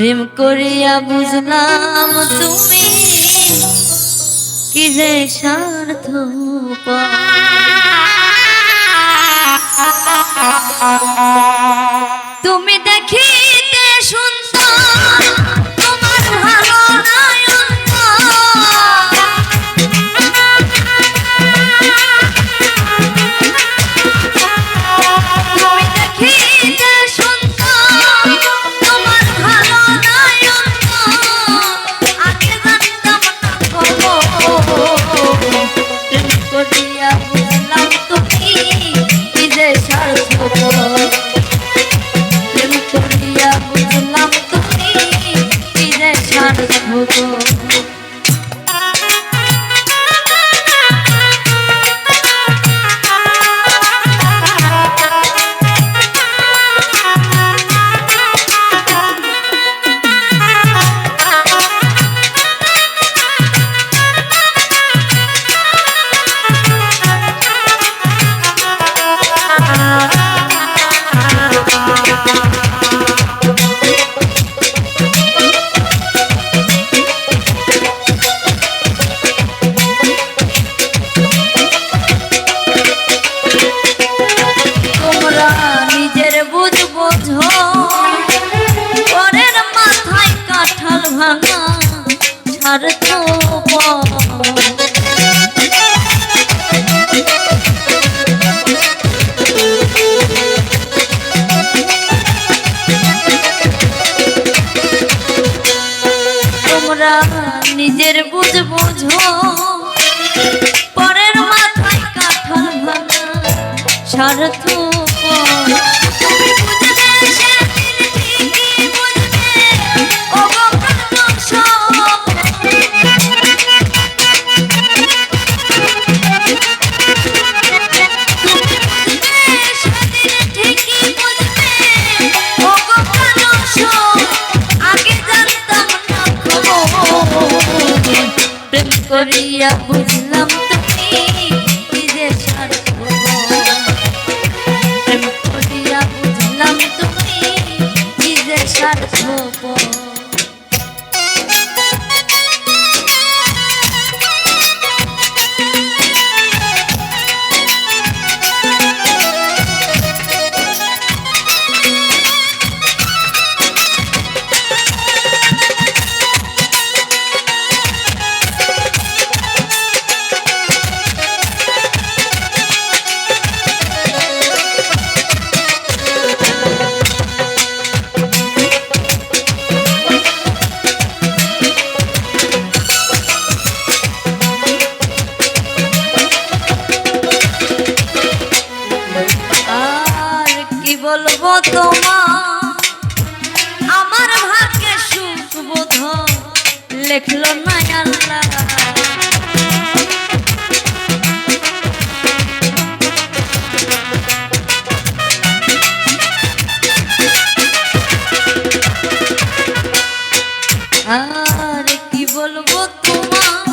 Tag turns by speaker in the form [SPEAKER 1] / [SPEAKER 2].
[SPEAKER 1] প্রেম করিয়া বুঝলাম তুমি কি যে স্বার্থপর। তুমি দেখিতে সুন্দর তোমার ভালো নাই তুমি দেখিতে সুন্দর তোমার ভালো নাই আগে জানতাম না প্রেম করিয়া বুঝলাম তুমি কি যে স্বার্থপর। প্রেম করিয়া বুঝলাম তুমি কি যে স্বার্থপর। পরের মাথায় কাঁঠাল ভাঙা তোমরা নিজের বুঝ বোঝো পরের মাথায় কাঁঠাল ভাঙা স্বার্থপর। করিয়া বুঝলাম তুমি কি যে স্বার্থপর। প্রেম করিয়া বুঝলাম তুমি কি যে স্বার্থপর। বলবো তোমার আমার ভাগ্যে সুখ বোধ লেখলো না আল্লাহ। আর কি বলবো তোমার